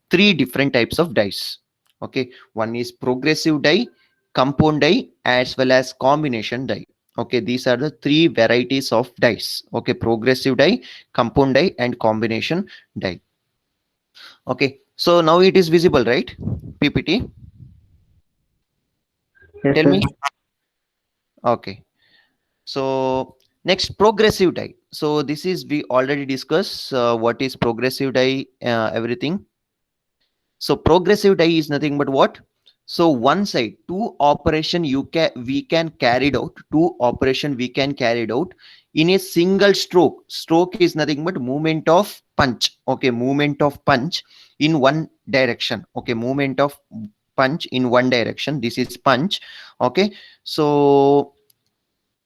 three different types of dies. Okay, one is progressive die, compound die, as well as combination die. Okay, these are the three varieties of dies. Okay, progressive die, compound die, and combination die. Okay, so now it is visible, right? PPT, Yes, tell sir. me. Okay, so next, progressive die. So this is, we already discussed what is progressive die, everything. So progressive die is nothing but what? So one side, two operation we can carried out, two operation we can carried out in a single stroke. Stroke is nothing but movement of punch. Okay, movement of punch in one direction. Okay, movement of punch in one direction. This is punch. Okay, so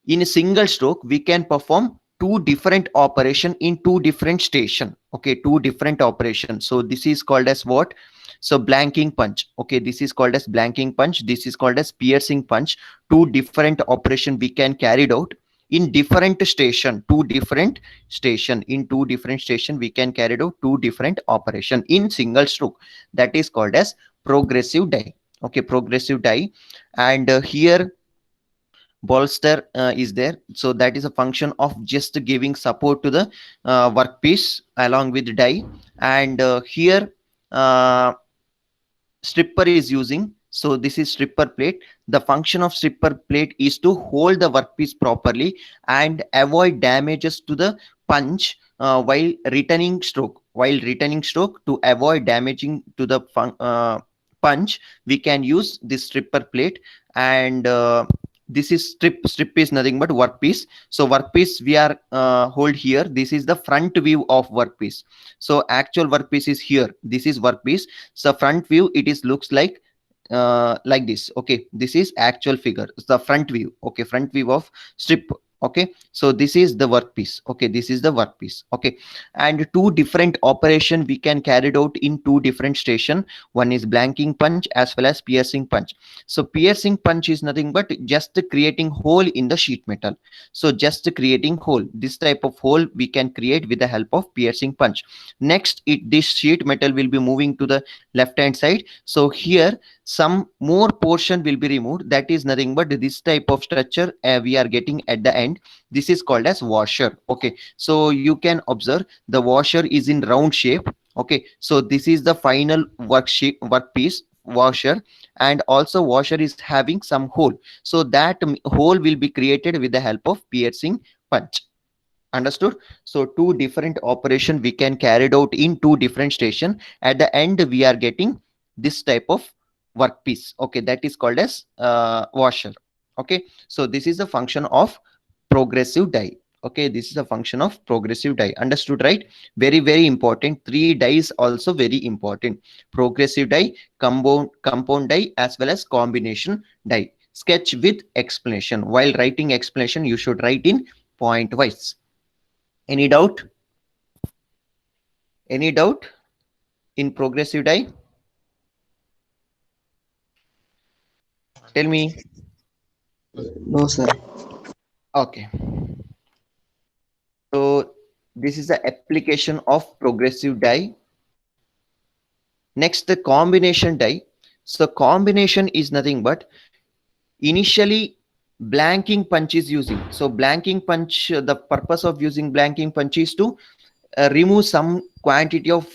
in a single stroke we can perform two different operation in two different station. Okay, two different operations. So this is called as what? So blanking punch. Okay, this is called as blanking punch, this is called as piercing punch. Two different operation we can carried out in different station. Two different station, in two different station we can carry out two different operation in single stroke. That is called as progressive die. Okay, progressive die. And here bolster is there. So that is a function of just giving support to the workpiece along with die. And here uh, stripper is using. So this is stripper plate. The function of stripper plate is to hold the workpiece properly and avoid damages to the punch while returning stroke. While returning stroke, to avoid damaging to the punch, we can use this stripper plate. And this is strip is nothing but workpiece. So workpiece we are hold here. This is the front view of workpiece. So actual workpiece is here. This is workpiece. So front view, it is looks like this. Okay, this is actual figure. It's the front view. Okay, front view of strip. Okay, so this is the workpiece. Okay, this is the workpiece. Okay, and two different operation we can carried out in two different station. One is blanking punch as well as piercing punch. So piercing punch is nothing but just creating hole in the sheet metal. So just creating hole, this type of hole we can create with the help of piercing punch. Next, this sheet metal will be moving to the left hand side. So here some more portion will be removed. That is nothing but this type of structure we are getting at the end. This is called as washer. Okay, so you can observe the washer is in round shape. Okay, so this is the final workpiece washer. And also washer is having some hole. So that hole will be created with the help of piercing punch. Understood? So two different operation we can carried out in two different station. At the end we are getting this type of workpiece. Okay, that is called as washer. Okay, so this is the function of progressive die. Okay, this is a function of progressive die. Understood, right? Very, very important. Three dies also very important: progressive die, compound die, as well as combination die. Sketch with explanation. While writing explanation, you should write in point wise. Any doubt? Any doubt in progressive die? Tell me. No, sir. Okay, so this is the application of progressive die. Next, the combination die. So combination is nothing but initially blanking punch is using. So blanking punch, the purpose of using blanking punch is to remove some quantity of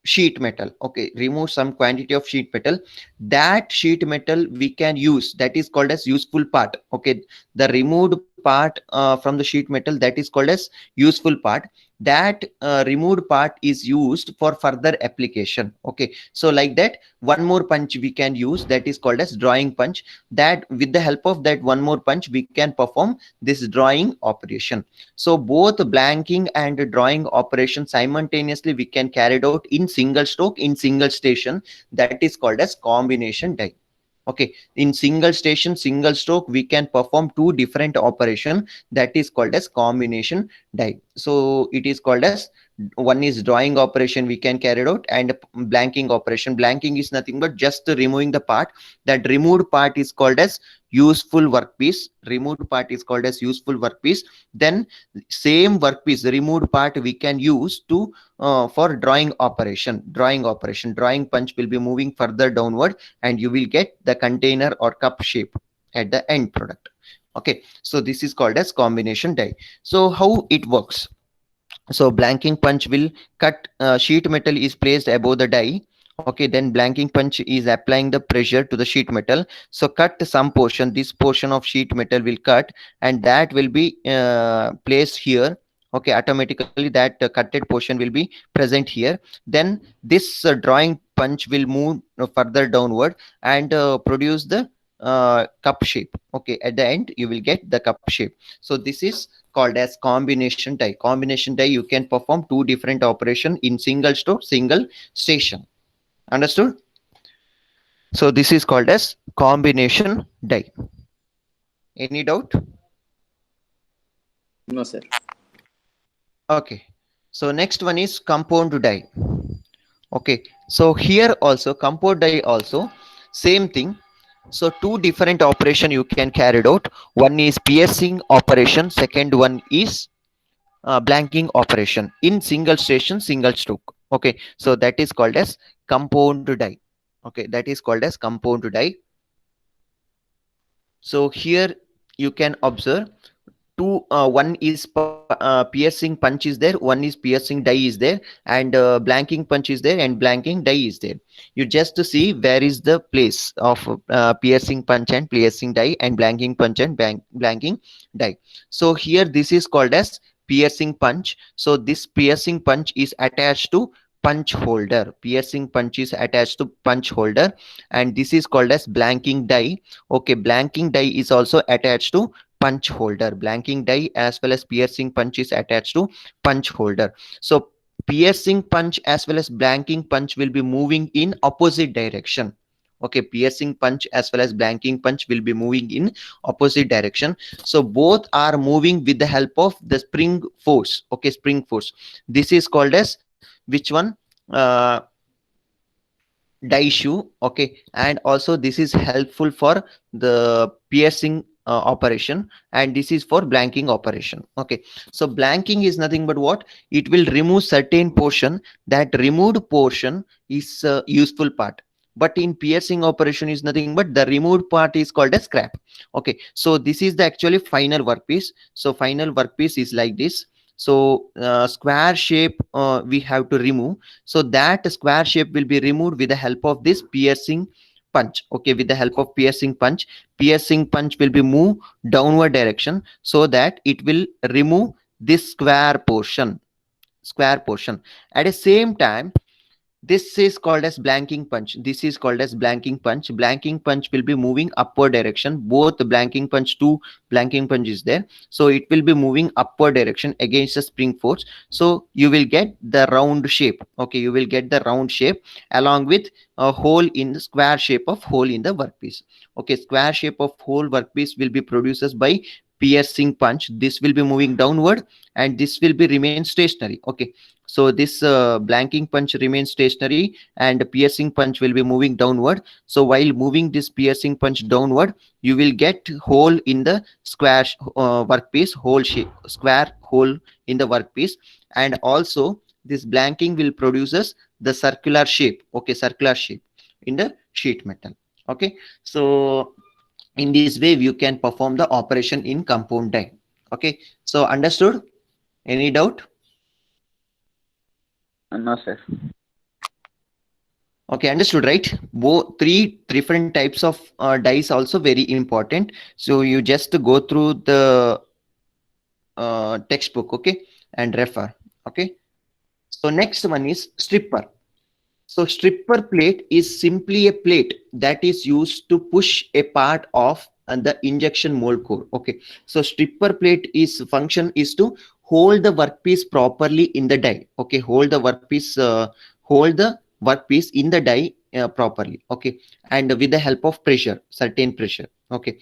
sheet metal. Okay, remove some quantity of sheet metal. That sheet metal we can use, that is called as useful part. Okay, the removed part from the sheet metal, that is called as useful part. That removed part is used for further application. Okay, so like that, one more punch we can use, that is called as drawing punch. That with the help of that one more punch we can perform this drawing operation. So both blanking and drawing operation simultaneously we can carry out in single stroke, in single station. That is called as combination die. Okay, in single station, single stroke, we can perform two different operation. That is called as combination die. So it is called as, one is drawing operation we can carry out, and blanking operation. Blanking is nothing but just removing the part. That removed part is called as useful workpiece. Removed part is called as useful workpiece. Then same workpiece, the removed part, we can use to for drawing operation. Drawing punch will be moving further downward, and you will get the container or cup shape at the end product. Okay, so this is called as combination die. So how it works? So blanking punch will cut, sheet metal is placed above the die. Okay, then blanking punch is applying the pressure to the sheet metal. So cut some portion, this portion of sheet metal will cut, and that will be placed here. Okay, automatically that cutted portion will be present here. Then this drawing punch will move further downward and produce the cup shape. Okay, at the end you will get the cup shape. So this is called as combination die. Combination die, you can perform two different operation in single store, single station. Understood? So this is called as combination die. Any doubt? No, sir. Okay, so next one is compound die. Okay, so here also compound die also same thing. So two different operation you can carry out. One is piercing operation, second one is blanking operation in single station, single stroke. Okay, so that is called as compound die. Okay, that is called as compound die. So here you can observe two, one is piercing punch is there, one is piercing die is there, and blanking punch is there, and blanking die is there. You just see where is the place of piercing punch and piercing die, and blanking punch and blanking die. So here this is called as piercing punch. So this piercing punch is attached to punch holder. Piercing punch is attached to punch holder, and this is called as blanking die. Okay, blanking die is also attached to punch holder. Blanking die as well as piercing punch is attached to punch holder. So piercing punch as well as blanking punch will be moving in opposite direction. Okay, piercing punch as well as blanking punch will be moving in opposite direction. So both are moving with the help of the spring force. Okay, spring force. This is called as which one? Die shoe. Okay, and also this is helpful for the piercing operation, and this is for blanking operation. Okay, so blanking is nothing but what? It will remove certain portion. That removed portion is useful part, but in piercing operation is nothing but the removed part is called as scrap. Okay, so this is the actually final workpiece. So final workpiece is like this. So square shape we have to remove. So that square shape will be removed with the help of this piercing punch. Okay, with the help of piercing punch. Piercing punch will be moved downward direction, so that it will remove this square portion. At the same time, this is called as blanking punch. This is called as blanking punch. Blanking punch will be moving upward direction. Both the blanking punch, two blanking punch is there. So it will be moving upward direction against the spring force. So you will get the round shape. Okay, you will get the round shape along with a hole in the square shape of hole in the workpiece. Okay, square shape of hole workpiece will be produced by piercing punch. This will be moving downward, and this will be remain stationary. Okay, so this blanking punch remains stationary, and piercing punch will be moving downward. So while moving this piercing punch downward, you will get hole in the square workpiece, hole shape, square hole in the workpiece. And also this blanking will produces the circular shape. Okay, circular shape in the sheet metal. Okay, so in this way you can perform the operation in compound die. Okay, so understood? Any doubt? No, sir. Okay, understood, right? Both three different types of dice also very important. So you just go through the textbook, okay, and refer. Okay, so next one is stripper. So stripper plate is simply a plate that is used to push a part of the injection mold core. Okay, so stripper plate is function is to hold the workpiece properly in the die. Okay, hold the workpiece in the die properly. Okay, and with the help of pressure, certain pressure. Okay,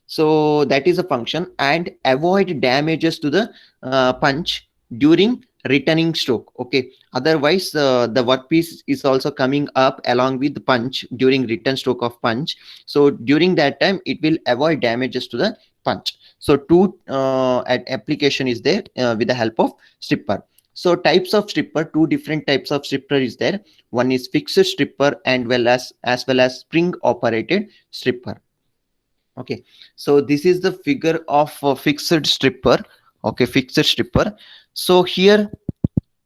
so that is a function, and avoid damages to the punch during returning stroke. Okay, otherwise the workpiece is also coming up along with the punch during return stroke of punch. So during that time it will avoid damages to the punch. So two application is there with the help of stripper. So types of stripper, two different types of stripper is there. One is fixed stripper and well as spring operated stripper. Okay, so this is the figure of fixed stripper. Okay, fixed stripper. So here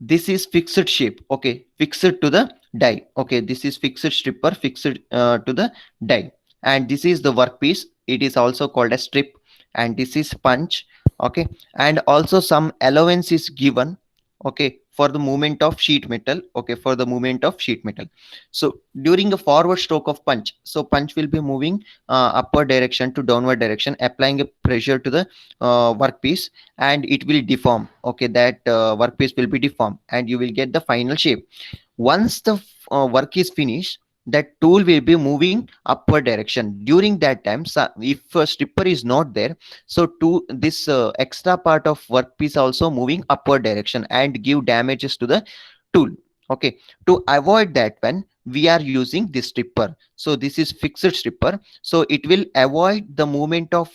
this is fixed shape. Okay, fixed to the die. Okay, this is fixed stripper, fixed to the die. And this is the workpiece, it is also called a strip. And this is punch. Okay, and also some allowance is given. Okay, for the movement of sheet metal. Okay, for the movement of sheet metal. So during a forward stroke of punch, so punch will be moving upward direction to downward direction, applying a pressure to the workpiece, and it will deform. Okay, that workpiece will be deformed and you will get the final shape. Once the work is finished, that tool will be moving upward direction. During that time, so if a stripper is not there, so to this extra part of workpiece also moving upward direction and give damages to the tool. Okay, to avoid that one, we are using this stripper. So this is fixed stripper, so it will avoid the movement of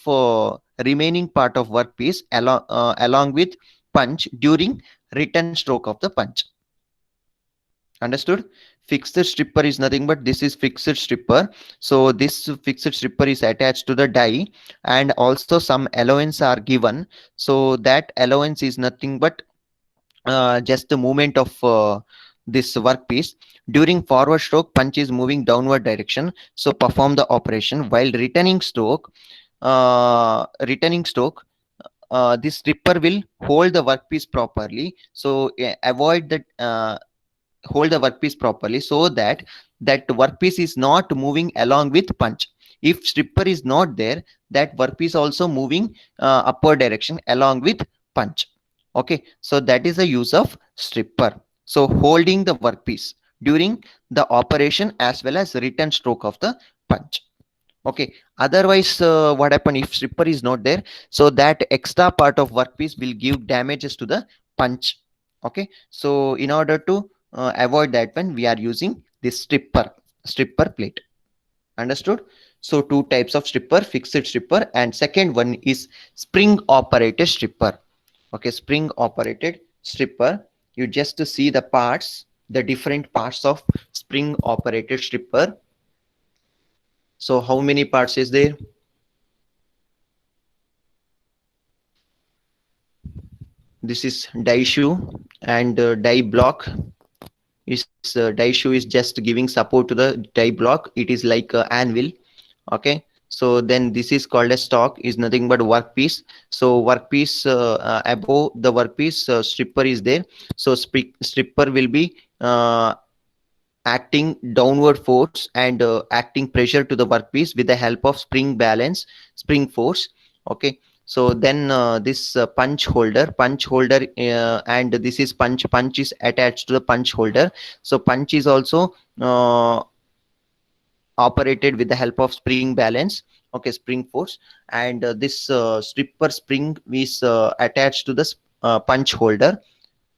remaining part of workpiece along with punch during return stroke of the punch. Understood? Fixed stripper is nothing but this is fixed stripper. So this fixed stripper is attached to the die, and also some allowance are given. So that allowance is nothing but just the movement of this workpiece. During forward stroke, punch is moving downward direction, so perform the operation. While returning stroke, this stripper will hold the workpiece properly. So avoid that hold the workpiece properly, so that that workpiece is not moving along with punch. If stripper is not there, that workpiece also moving upward direction along with punch. Okay, so that is the use of stripper. So holding the workpiece during the operation as well as return stroke of the punch. Okay, otherwise what happen if stripper is not there? So that extra part of workpiece will give damages to the punch. Okay, so in order to avoid that one, we are using this stripper plate. Understood? So two types of stripper, fixed stripper, and second one is spring operated stripper. Okay, spring operated stripper. You just see the parts, the different parts of spring operated stripper. So how many parts is there? This is die shoe and die block. Is die shoe is just giving support to the die block. It is like anvil. Okay, so then this is called a stock, is nothing but workpiece. So workpiece, above the workpiece, stripper is there. So stripper will be acting downward force and acting pressure to the workpiece with the help of spring force. Okay, so then this punch holder, and this is punch is attached to the punch holder. So punch is also operated with the help of spring balance. Okay, spring force. And this stripper spring is attached to the punch holder.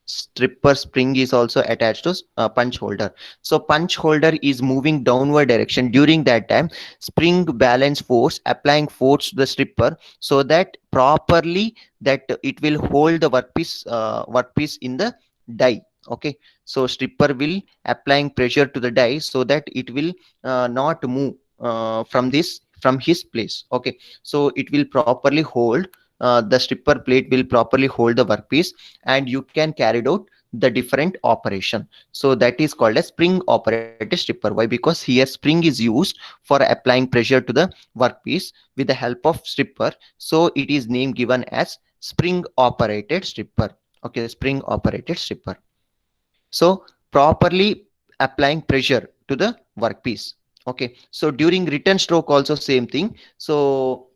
Stripper spring is also attached to punch holder. So punch holder is moving downward direction. During that time, spring balance force applying force to the stripper, so that properly that it will hold the workpiece in the die. Okay, so stripper will applying pressure to the die so that it will not move from his place. Okay, so it will properly hold, the stripper plate will properly hold the workpiece, and you can carry out the different operation. So that is called a spring operated stripper. Why? Because here spring is used for applying pressure to the workpiece with the help of stripper. So it is name given as spring operated stripper. Okay, spring operated stripper. So properly applying pressure to the workpiece. Okay, so during return stroke also same thing. So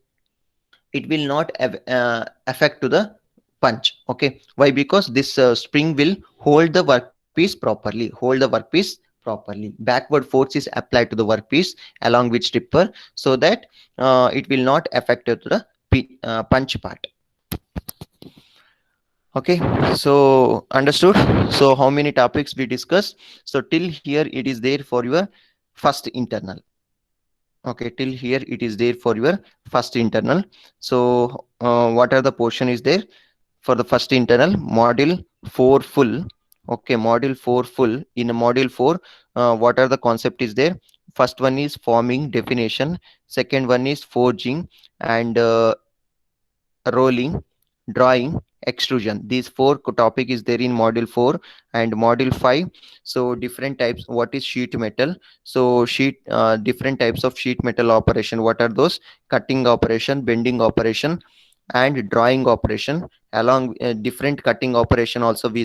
it will not affect to the punch. Okay, why? Because this spring will hold the workpiece properly. Backward force is applied to the workpiece along with stripper, so that it will not affect to the punch part. Okay, so understood. So how many topics we discussed? So till here it is there for your first internal. Okay, till here it is there for your first internal. So what are the portion is there for the first internal? Module 4 full. Okay, module 4 full. In a module 4, what are the concept is there? First one is forming definition. Second one is forging and rolling, drawing, extrusion. These four topic is there in module 4 and module 5. So different types. What is sheet metal? So different types of sheet metal operation. What are those? Cutting operation, bending operation, and drawing operation. Along different cutting operation also we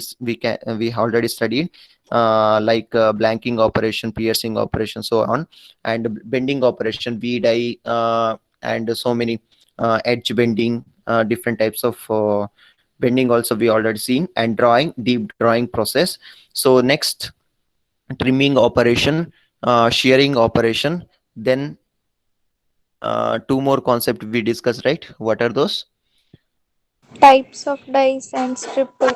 already studied, like blanking operation, piercing operation, so on, and bending operation, V die, and so many edge bending, different types of bending also we already seen, and drawing, deep drawing process. So next, trimming operation, shearing operation, then two more concept we discussed, right? What are those? Types of dice and stripper.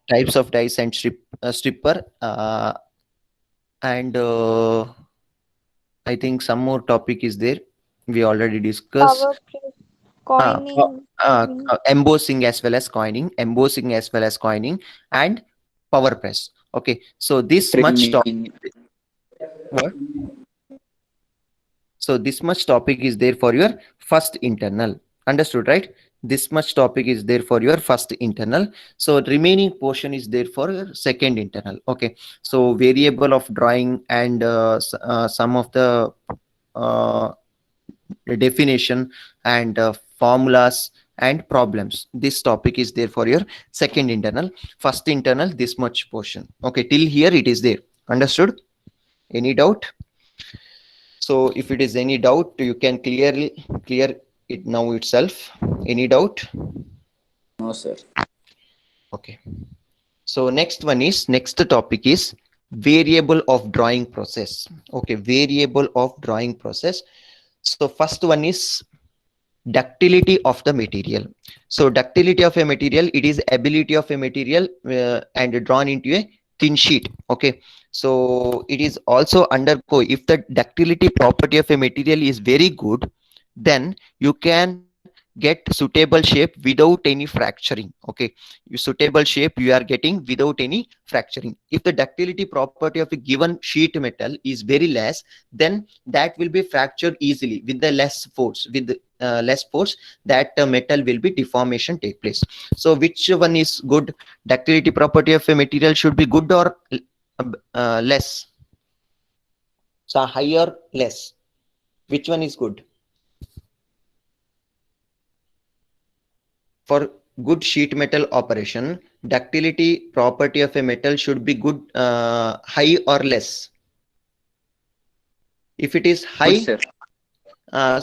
Types of dice and stripper, and I think some more topic is there we already discussed. Power press. Co- Coining. embossing as well as coining, embossing as well as coining, and power press. Okay, so this much Trimming. what? So this much topic is there for your first internal. Understood, right? This much topic is there for your first internal. So remaining portion is there for your second internal. Okay, so variable of drawing and some of the uh, definition and formulas and problems. This topic is there for your second internal. First internal, this much portion. Okay, till here it is there. Understood? Any doubt? So if it is any doubt, you can clear it now itself. Any doubt? No, sir. Okay. So next topic is variable of drawing process. Okay, variable of drawing process. So first one is ductility of the material. So ductility of a material, it is ability of a material and drawn into a thin sheet. Okay, so it is also undergo, if the ductility property of a material is very good, then you can get suitable shape without any fracturing. Okay, you suitable shape you are getting without any fracturing. If the ductility property of a given sheet metal is very less, then that will be fractured easily with the less force. With less force, that metal will be deformation take place. So which one is good? Ductility property of a material should be good or less? So higher, less, which one is good? For good sheet metal operation, ductility property of a metal should be good, high or less? If it is Good, high, sir. uh,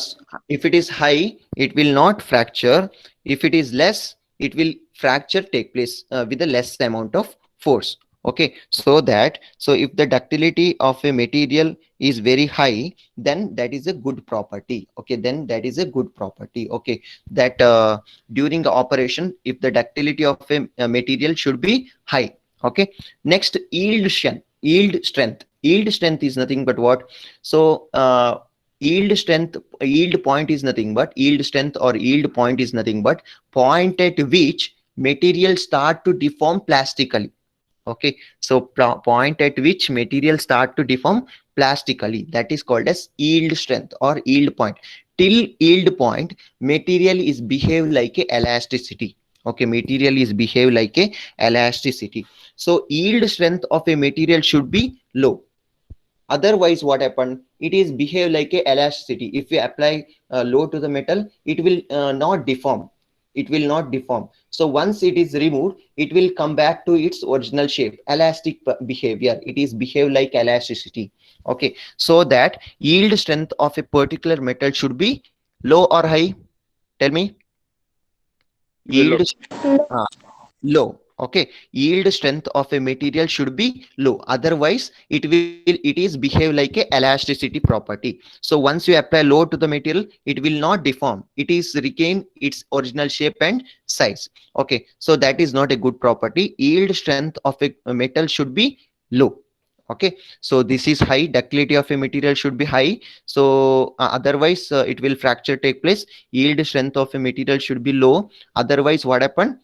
if it is high, it will not fracture. If it is less, it will fracture take place with a less amount of force. Okay, so if the ductility of a material is very high, then that is a good property. Okay, then that is a good property. Okay, that during the operation, if the ductility of a material should be high. Okay, next, yield strength is nothing but what? So yield point is nothing but yield strength, or yield point is nothing but point at which material start to deform plastically. Okay, so point at which material start to deform plastically, that is called as yield strength or yield point. Till yield point, material is behave like a elasticity. Okay, material is behave like a elasticity. So yield strength of a material should be low. Otherwise what happened, it is behave like a elasticity. If we apply load to the metal, it will not deform. It will not deform. So once it is removed, it will come back to its original shape, elastic behavior. It is behave like elasticity. Okay, so that yield strength of a particular metal should be low or high? Tell me. Below. Yield, uh, low. Okay, yield strength of a material should be low, otherwise it is behave like a elasticity property. So once you apply load to the material, it will not deform, it is regain its original shape and size. Okay, so that is not a good property. Yield strength of a metal should be low. Okay, so this is high, ductility of a material should be high. So otherwise it will fracture take place. Yield strength of a material should be low, otherwise what happen,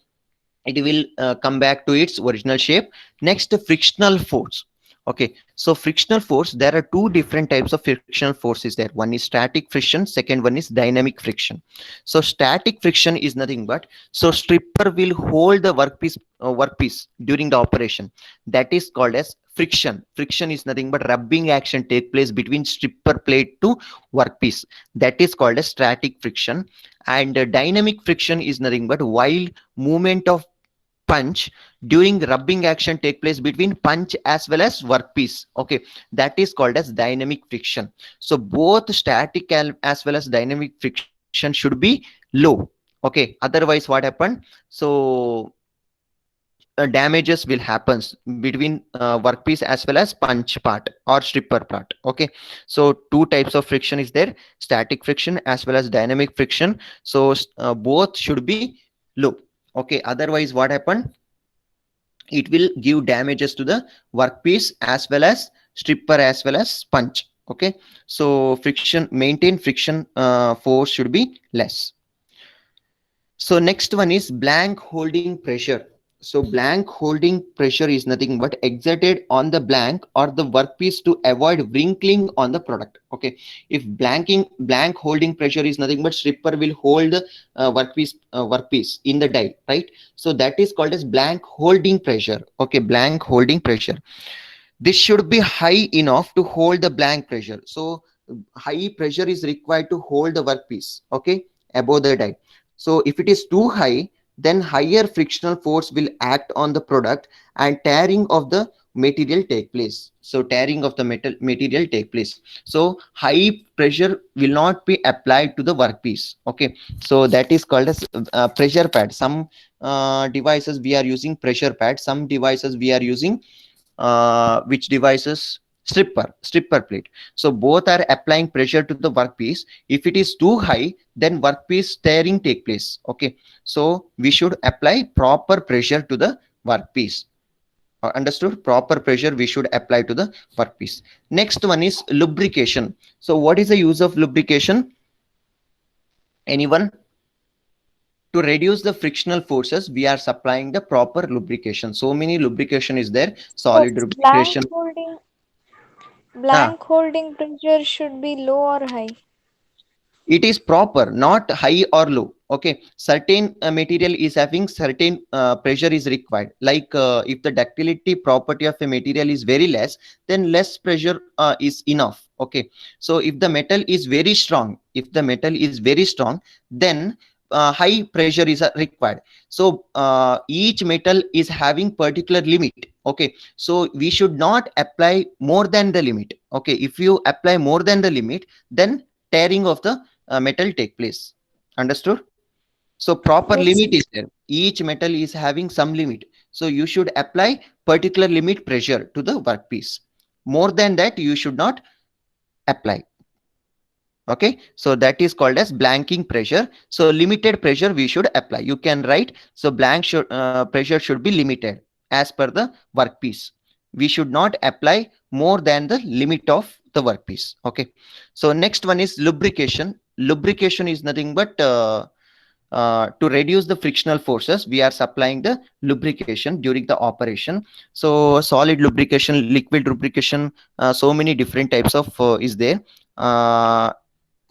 it will come back to its original shape. Next, frictional force. Okay, so frictional force, there are two different types of frictional forces there. One is static friction, second one is dynamic friction. So static friction is nothing but, so stripper will hold the workpiece during the operation. That is called as friction. Friction is nothing but rubbing action take place between stripper plate to workpiece. That is called as static friction. And dynamic friction is nothing but while movement of punch during rubbing action take place between punch as well as workpiece. Okay, that is called as dynamic friction. So both static as well as dynamic friction should be low. Okay, otherwise what happened, so damages will happens between workpiece as well as punch part or stripper part. Okay, so two types of friction is there, static friction as well as dynamic friction. So both should be low. Okay, otherwise what happened, it will give damages to the workpiece as well as stripper as well as punch. Okay, so friction, maintain friction force should be less. So next one is blank holding pressure. So blank holding pressure is nothing but exerted on the blank or the workpiece to avoid wrinkling on the product. Okay, if blank holding pressure is nothing but stripper will hold the workpiece in the die, right? So that is called as blank holding pressure. Okay, blank holding pressure. This should be high enough to hold the blank pressure. So high pressure is required to hold the workpiece, okay, above the die. So if it is too high, then higher frictional force will act on the product and tearing of the material take place. So tearing of the material take place. So high pressure will not be applied to the workpiece. Okay, so that is called as pressure pad. Some devices we are using pressure pad, some devices we are using which devices, stripper plate. So both are applying pressure to the workpiece. If it is too high, then workpiece tearing take place. Okay, so we should apply proper pressure to the workpiece. Understood? Proper pressure we should apply to the workpiece. Next one is lubrication. So what is the use of lubrication? Anyone? To reduce the frictional forces, we are supplying the proper lubrication. So many lubrication is there, So solid lubrication. Ah, blank holding pressure should be low or high. it is proper, not high or low. Okay, certain material is having certain pressure is required, like if the ductility property of a material is very less, then less pressure is enough. Okay, so if the metal is very strong, then high pressure is required. So each metal is having particular limit. Okay, so we should not apply more than the limit. Okay, if you apply more than the limit, then tearing of the metal take place. Understood? So proper Yes. limit is there, each metal is having some limit, so you should apply particular limit pressure to the workpiece. More than that you should not apply. Okay, so that is called as blanking pressure. So limited pressure we should apply, you can write. So pressure should be limited as per the workpiece. We should not apply more than the limit of the workpiece. Okay, so next one is lubrication. Lubrication is nothing but to reduce the frictional forces, we are supplying the lubrication during the operation. So solid lubrication, liquid lubrication, so many different types of is there. uh,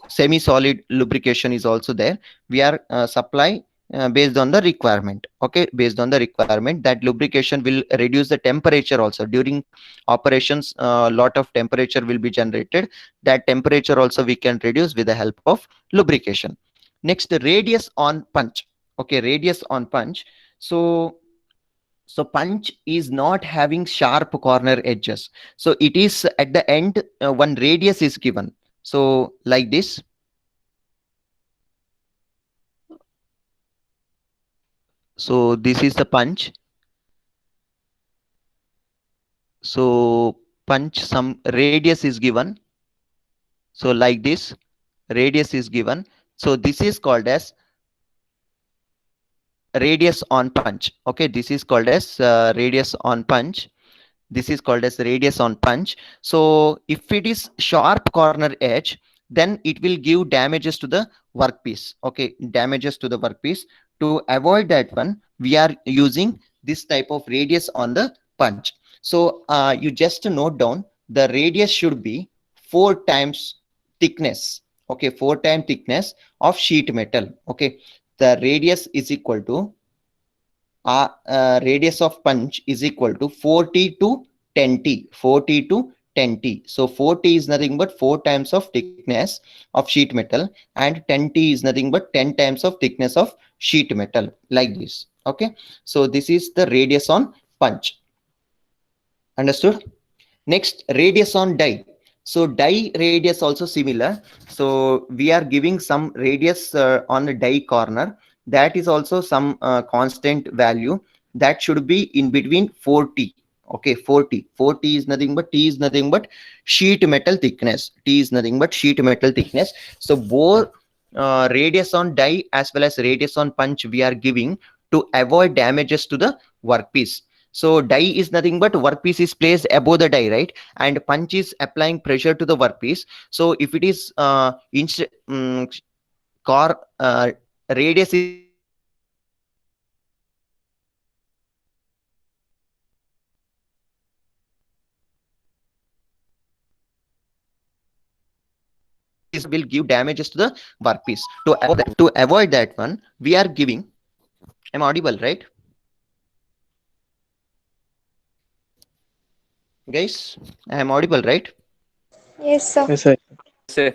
Semi-solid lubrication is also there. We are supply based on the requirement. Okay, based on the requirement, that lubrication will reduce the temperature also during operations. Lot of temperature will be generated, that temperature also we can reduce with the help of lubrication. Next, radius on punch. Okay, radius on punch. So punch is not having sharp corner edges, so it is at the end one radius is given, so like this. So this is the punch. So punch, some radius is given. So like this, radius is given. So this is called as radius on punch. Okay, this is called as radius on punch. This is called as radius on punch. So if it is sharp corner edge, then it will give damages to the workpiece. Okay, damages to the workpiece. To avoid that one, we are using this type of radius on the punch. So you just note down the radius should be 4 times thickness. Okay, 4 times thickness of sheet metal. Okay, the radius is equal to radius of punch is equal to 40 to 10t. 40 to 10t. So 4t is nothing but 4 times of thickness of sheet metal, and 10t is nothing but 10 times of thickness of sheet metal, like this. Okay, so this is the radius on punch. Understood? Next, radius on die. So die radius also similar. So we are giving some radius on the die corner. That is also some constant value that should be in between 40. Okay, 40. 40 is nothing but T is nothing but sheet metal thickness. T is nothing but sheet metal thickness. So both radius on die as well as radius on punch we are giving to avoid damages to the workpiece. So die is nothing but workpiece is placed above the die, right? And punch is applying pressure to the workpiece. So if it is car radius is given, so die is nothing but die is nothing but will give damages to the workpiece. To avoid that one, we are giving. I'm audible, right, guys? I am audible, right? Yes, sir. Yes, sir. Sir.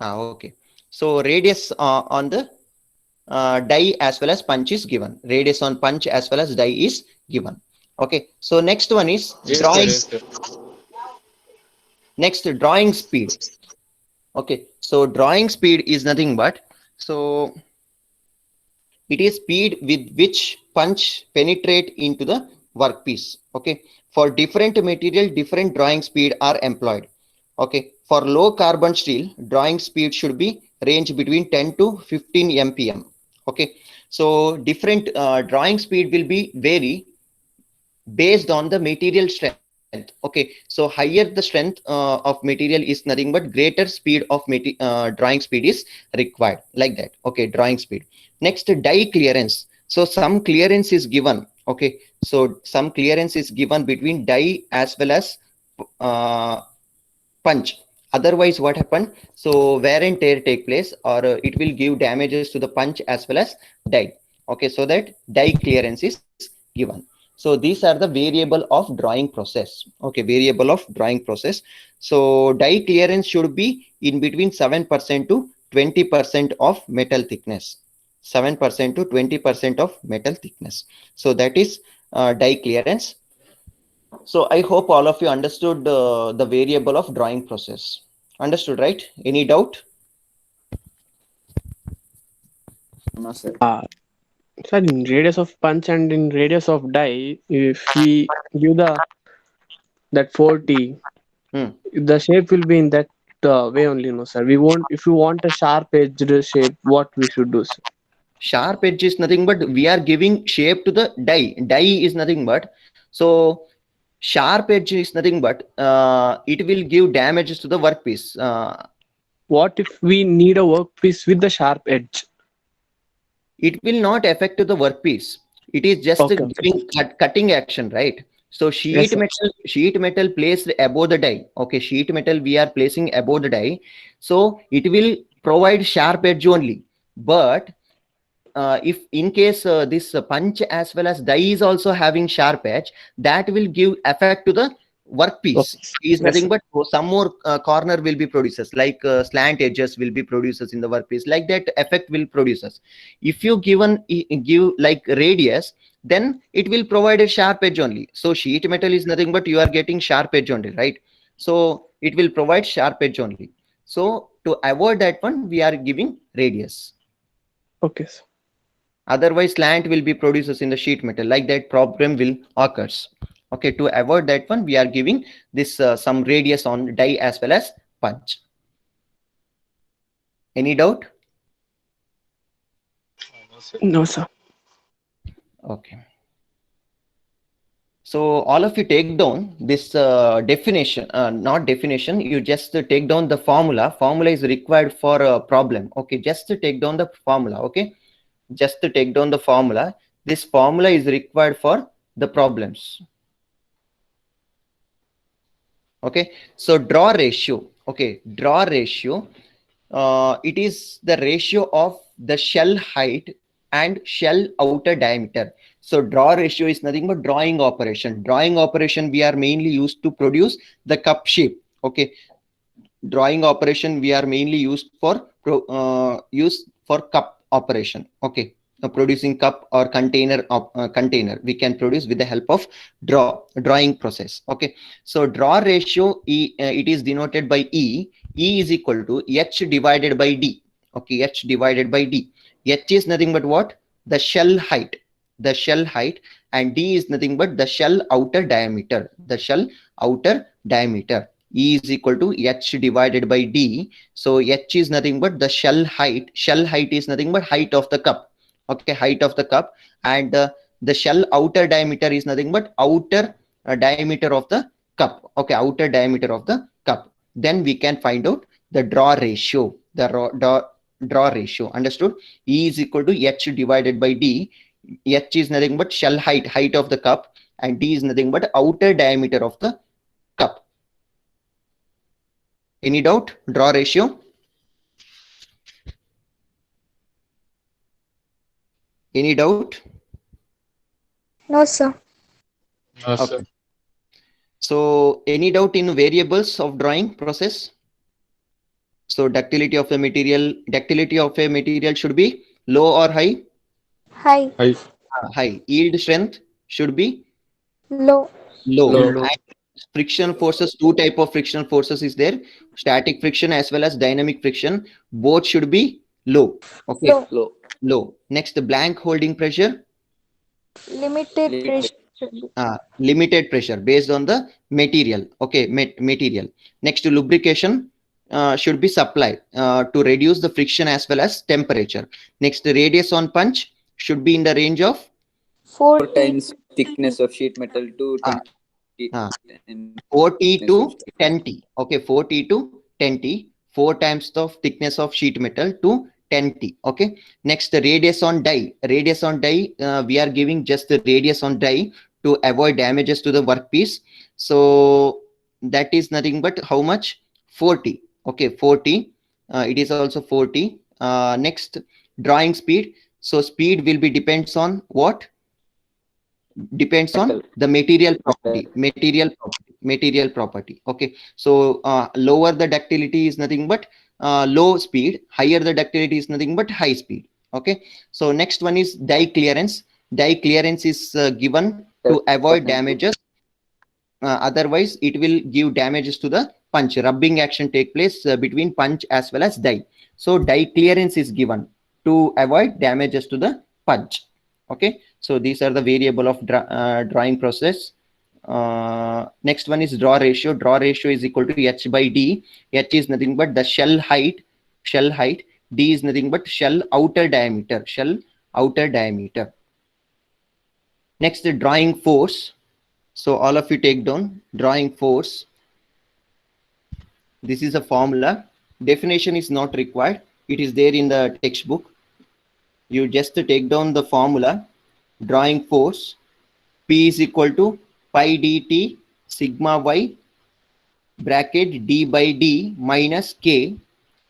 Okay. So radius on the die as well as punch is given. Radius on punch as well as die is given. Okay. So next one is drawing. Next, drawing speed. Okay. So drawing speed is nothing but, so it is speed with which punch penetrate into the workpiece. Okay. For different material, different drawing speed are employed. Okay. For low carbon steel, drawing speed should be range between 10 to 15 mpm. Okay. So different drawing speed will be vary based on the material strength. Okay. So higher the strength of material is nothing but greater speed of drawing speed is required, like that. Okay. Drawing speed. Next, die clearance. So some clearance is given. Okay. So some clearance is given between die as well as punch. Otherwise, what happened? So wear and tear take place, or it will give damages to the punch as well as die. Okay, so that die clearance is given. So these are the variable of drawing process. Okay, variable of drawing process. So die clearance should be in between 7% to 20% of metal thickness. 7% to 20% of metal thickness. So that is die clearance. So I hope all of you understood the variable of drawing process. Understood, right? Any doubt? No, sir. Sir, in radius of punch and in radius of die, if we give that 40, Hmm. the shape will be in that way only, no, sir. We won't. If you want a sharp edged shape, what we should do, sir? Sharp edge is nothing but we are giving shape to the die. Die is nothing but, so sharp edge is nothing but it will give damages to the workpiece. What if we need a workpiece with the sharp edge? It will not affect to the workpiece. It is just Okay. giving cutting action, right? So Yes, sir. sheet metal placed above the die. Okay, sheet metal we are placing above the die, so it will provide sharp edge only. But if in case this punch as well as die is also having sharp edge, that will give effect to the workpiece. Is Yes, nothing sir. but some more corner will be produces, like slant edges will be producers in the workpiece, like that effect will produces. If you give like radius, then it will provide a sharp edge only. So sheet metal is nothing but you are getting sharp edge only, right? So it will provide sharp edge only. So to avoid that one, we are giving radius. Okay, sir. Otherwise slant will be producers in the sheet metal, like that problem will occurs. Okay, to avoid that one, we are giving this some radius on die as well as punch. Any doubt? No, sir. Okay. So all of you take down this definition, not definition, you just take down the formula. Formula is required for a problem. Okay, just to take down the formula. Okay, just to take down the formula. This formula is required for the problems. Okay, so draw ratio. Okay, draw ratio. It is the ratio of the shell height and shell outer diameter. So draw ratio is nothing but drawing operation. Drawing operation we are mainly used to produce the cup shape. Okay, drawing operation we are mainly used for cup operation. Okay, producing cup or container we can produce with the help of drawing process. Okay, so draw ratio it is denoted by E. E is equal to H divided by D. Okay, H divided by D. H is nothing but what? The shell height. The shell height, and D is nothing but the shell outer diameter. The shell outer diameter. E is equal to H divided by D. So H is nothing but the shell height. Shell height is nothing but height of the cup. Okay, height of the cup, and the shell outer diameter is nothing but outer diameter of the cup. Okay, outer diameter of the cup. Then we can find out the draw ratio. The draw ratio. Understood? E is equal to H divided by D. H is nothing but shell height of the cup, and D is nothing but outer diameter of the cup. Any doubt? Draw ratio? Any doubt? No, sir. No, sir. Okay. So any doubt in variables of drawing process? So ductility of a material should be low or high? High. High. Yield strength should be Low. low. Low. And friction forces, two type of frictional forces is there, static friction as well as dynamic friction. Both should be low. Okay, Low. low. Next, the blank holding pressure, Limited pressure should be. limited pressure based on the material. Okay, material. Next, to lubrication should be supplied to reduce the friction as well as temperature. Next, the radius on punch should be in the range of 4 40 times thickness of sheet metal to Ah. 20 Ah. and 40 to 10T. Okay, 40 to 10T. 4 times the thickness of sheet metal to 10T. Okay. Next, the radius on die. Radius on die, we are giving just the radius on die to avoid damages to the workpiece. So that is nothing but how much? 40. Okay, 40. It is also 40. Next, drawing speed. So speed will be depends on what? Depends on the material property. Okay, so lower the ductility is nothing but low speed, higher the ductility is nothing but high speed. Okay, so next one is die clearance. Die clearance is given to avoid damages, otherwise it will give damages to the punch. Rubbing action take place between punch as well as die. So die clearance is given to avoid damages to the punch. Okay, so these are the variable of drawing process. Next one is draw ratio. Draw ratio is equal to H by D. H is nothing but the shell height. D is nothing but shell outer diameter. Next, the drawing force. So all of you take down drawing force. This is a formula. Definition is not required. It is there in the textbook. You just take down the formula. Drawing force. P is equal to pi dt sigma y bracket d by d minus k.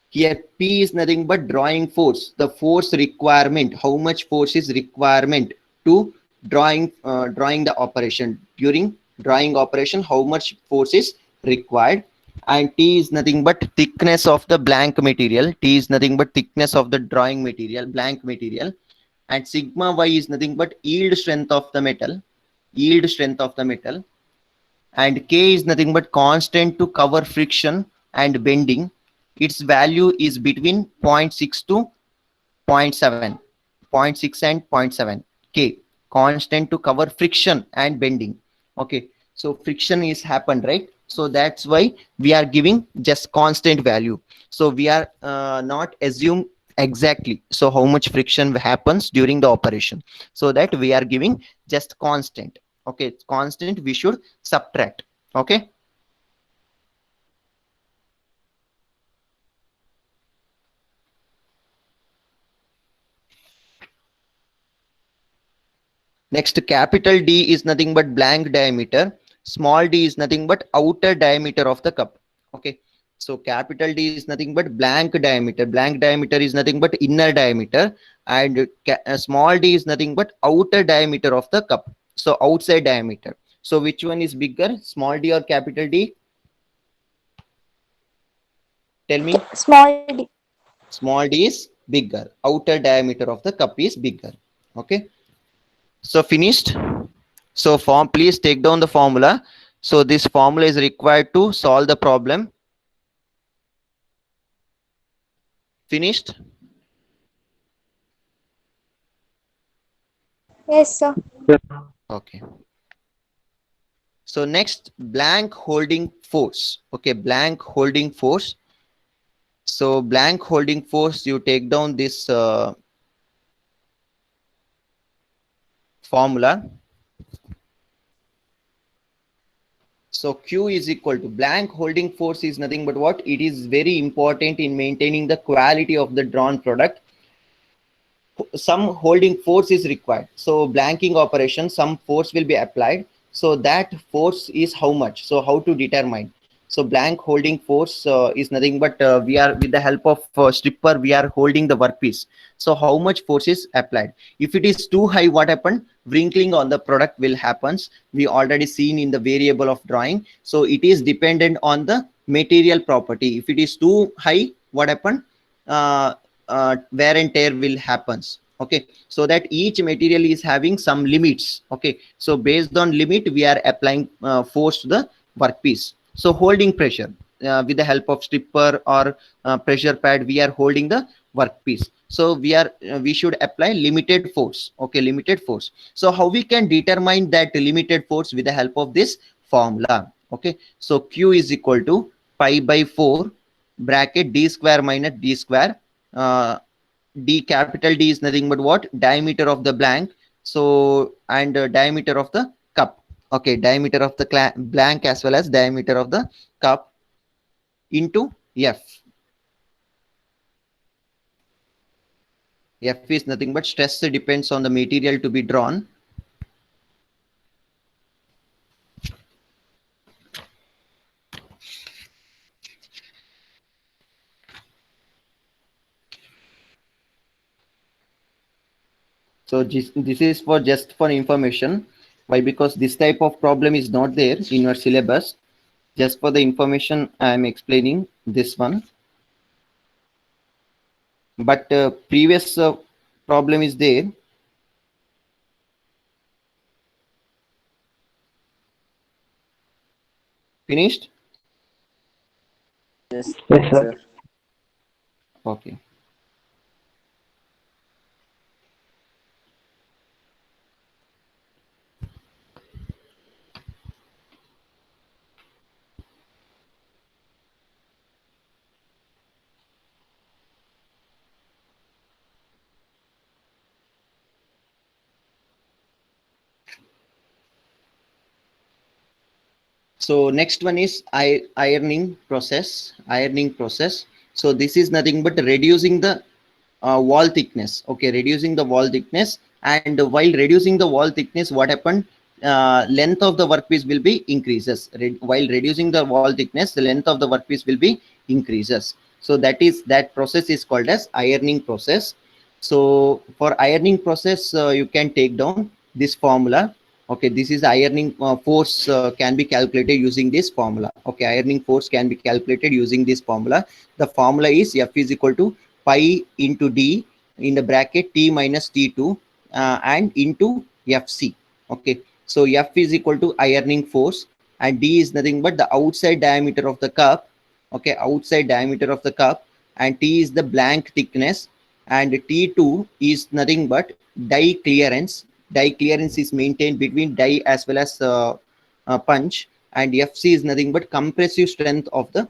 Here P is nothing but drawing force. The force requirement. How much force is requirement to drawing the operation? During drawing operation, how much force is required? And T is nothing but thickness of the blank material. T is nothing but thickness of the drawing material, blank material. And sigma y is nothing but yield strength of the metal. And K is nothing but constant to cover friction and bending. Its value is between 0.6 to 0.7. 0.6 and 0.7. K, constant to cover friction and bending. Okay, So friction is happened, right? So that's why we are giving just constant value. So we are not assume exactly so how much friction happens during the operation, so that we are giving just constant. Okay, it's constant, we should subtract. Okay. Next, capital D is nothing but blank diameter. Small d is nothing but outer diameter of the cup. Okay. So capital D is nothing but blank diameter. Blank diameter is nothing but inner diameter. And small d is nothing but outer diameter of the cup. So outside diameter. So which one is bigger, small d or capital D? Tell me. Small d. Small d is bigger. Outer diameter of the cup is bigger. Okay. So finished. So form, please take down the formula. So this formula is required to solve the problem. Finished. Yes, sir. Okay. So next, blank holding force. Okay, blank holding force. So blank holding force, you take down this formula. So Q is equal to blank holding force is nothing but what? It is very important in maintaining the quality of the drawn product. Some holding force is required. So blanking operation, some force will be applied. So that force is how much? So how to determine? So blank holding force is nothing but we are with the help of stripper, we are holding the workpiece. So how much force is applied? If it is too high, what happened? Wrinkling on the product will happens. We already seen in the variable of drawing. So it is dependent on the material property. If it is too high, what happened? Wear and tear will happens. Okay, so that each material is having some limits. Okay, so based on limit we are applying force to the workpiece. So holding pressure with the help of stripper or pressure pad, we are holding the workpiece. So we should apply limited force. Okay, limited force. So how we can determine that limited force? With the help of this formula. Okay, so Q is equal to pi by 4 bracket d square minus d square. D, capital D is nothing but what? Diameter of the blank. So and diameter of the cup. Okay, diameter of the blank as well as diameter of the cup into F. F is nothing but stress depends on the material to be drawn. So this is for just for information. Why? Because this type of problem is not there in your syllabus. Just for the information, I am explaining this one. But previous problem is there. Finished? Yes, Yes, sir. sir. Okay. So next one is ironing process. Ironing process. So this is nothing but reducing the wall thickness. Okay, reducing the wall thickness. And while reducing the wall thickness, what happened? Length of the workpiece will be increases. While reducing the wall thickness, the length of the workpiece will be increases. So that process is called as ironing process. So for ironing process, you can take down this formula. Okay, this is ironing force can be calculated using this formula. Okay, ironing force can be calculated using this formula. The formula is F is equal to pi into D in the bracket T minus T2 and into FC. Okay, so F is equal to ironing force and D is nothing but the outside diameter of the cup. Okay, outside diameter of the cup, and T is the blank thickness, and T2 is nothing but die clearance. Die clearance is maintained between die as well as punch, and Fc is nothing but compressive strength of the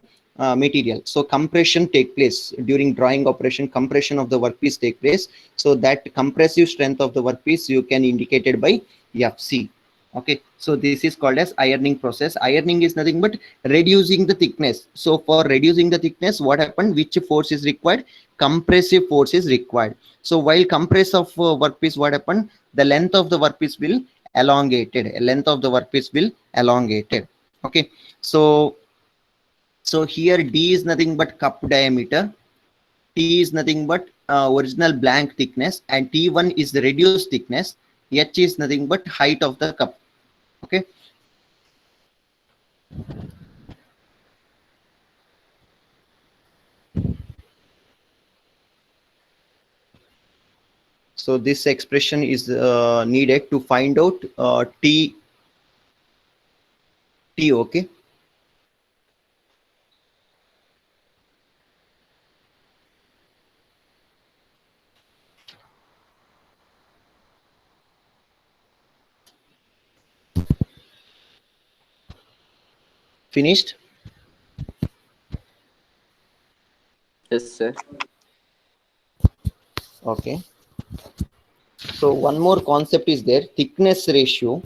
material. So compression take place during drawing operation, compression of the workpiece take place. So that compressive strength of the workpiece you can indicate it by Fc. Okay, so this is called as ironing process. Ironing is nothing but reducing the thickness. So for reducing the thickness, what happened? Which force is required? Compressive force is required. So while compress of workpiece, what happened? The length of the workpiece will elongated. Length of the workpiece will elongated. Okay, so here D is nothing but cup diameter, T is nothing but original blank thickness, and T1 is the reduced thickness. H is nothing but height of the cup. Okay. So this expression is needed to find out T. Okay. Finished? Yes, sir. Okay. So one more concept is there, thickness ratio.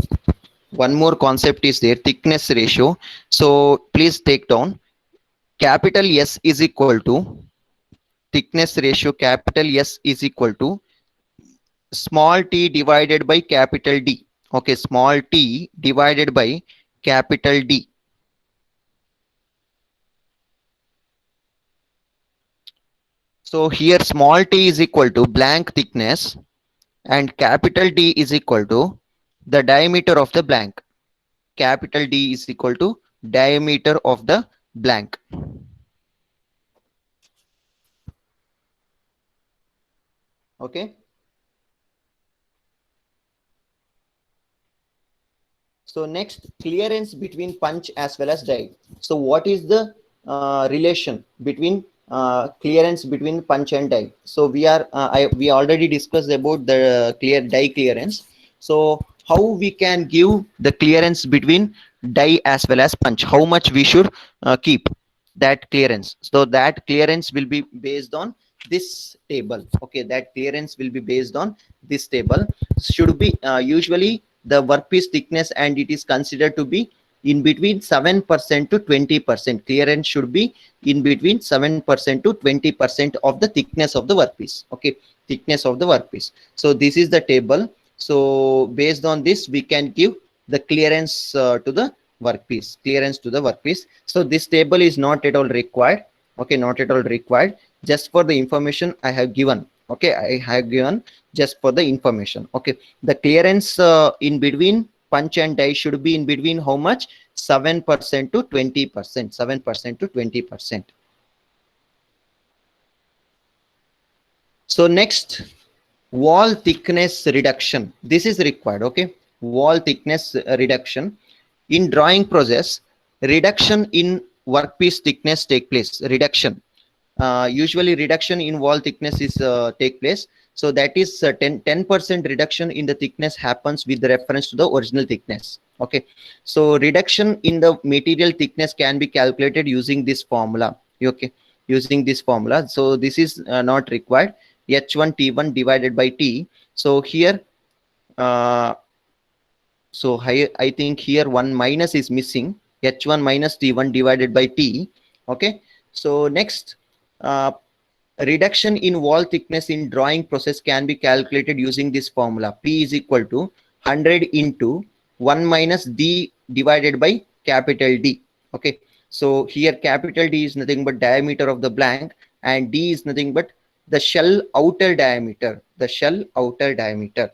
One more concept is there, thickness ratio. So please take down. Capital S is equal to thickness ratio. Capital S is equal to small t divided by capital D. Okay, small t divided by capital D. So here small t is equal to blank thickness and capital D is equal to the diameter of the blank. Capital D is equal to diameter of the blank. Okay. So next, clearance between punch as well as die. So what is the relation between clearance between punch and die? So we already discussed about the die clearance. So how we can give the clearance between die as well as punch? How much we should keep that clearance? So that clearance will be based on this table. Okay, that clearance will be based on this table. Should be usually the workpiece thickness, and it is considered to be in between 7% to 20%. Clearance should be in between 7% to 20% of the thickness of the workpiece. Okay, thickness of the workpiece. So this is the table. So based on this, we can give the clearance to the workpiece. Clearance to the workpiece. So this table is not at all required. Okay, not at all required. Just for the information I have given. Okay, I have given just for the information. Okay, the clearance in between punch and die should be in between how much? 7% to 20%. 7% to 20%. So next, wall thickness reduction. This is required. Okay, wall thickness reduction. In drawing process, reduction in workpiece thickness take place. Reduction. Usually reduction in wall thickness is take place. So that is 10% reduction in the thickness happens with reference to the original thickness. Okay, so reduction in the material thickness can be calculated using this formula. Okay, using this formula. So this is not required. H1 T1 divided by T. So here so I think here one minus is missing. H1 minus T1 divided by T. Okay, so next, reduction in wall thickness in drawing process can be calculated using this formula. P is equal to 100 into 1 minus D divided by capital D. Okay, so here capital D is nothing but diameter of the blank, and D is nothing but the shell outer diameter. The shell outer diameter.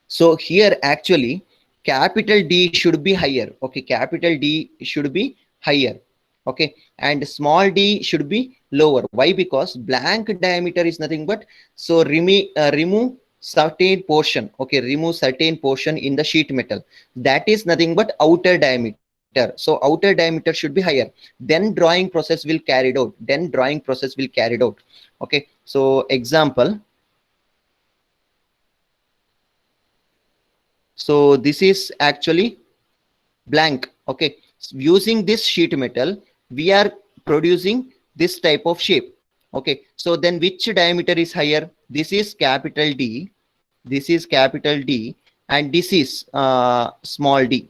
So here actually capital D should be higher. Okay, capital D should be higher. Okay, and small d should be lower. Why? Because blank diameter is nothing but, so remove certain portion. Okay, remove certain portion in the sheet metal. That is nothing but outer diameter. So outer diameter should be higher. Then drawing process will carried out. Then drawing process will carried out. Okay, so example. So this is actually blank. Okay, using this sheet metal we are producing this type of shape. Okay, so then which diameter is higher? This is capital D, this is capital D, and this is small d.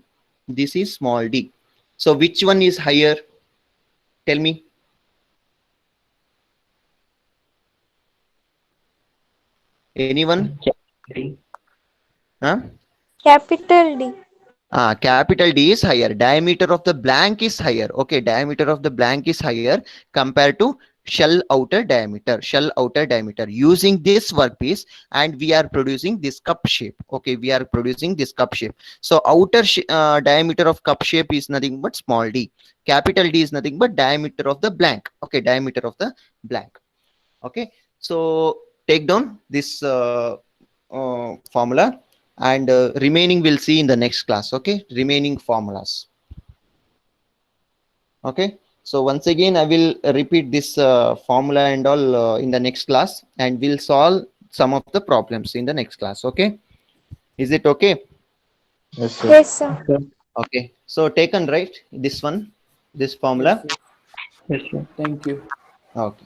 This is small d. So which one is higher? Tell me. Anyone? Huh? Capital D. Capital D is higher. Diameter of the blank is higher. Okay, diameter of the blank is higher compared to shell outer diameter. Shell outer diameter. Using this workpiece, and we are producing this cup shape. Okay, we are producing this cup shape. So outer diameter of cup shape is nothing but small d. Capital D is nothing but diameter of the blank. Okay, diameter of the blank. Okay, so take down this formula, and remaining we'll see in the next class. Okay, remaining formulas. Okay, so once again I will repeat this formula and all in the next class, and we'll solve some of the problems in the next class. Okay, is it okay? Yes, sir. Yes, sir. Okay, so taken, right, this one, this formula. Yes, sir. Thank you. Okay.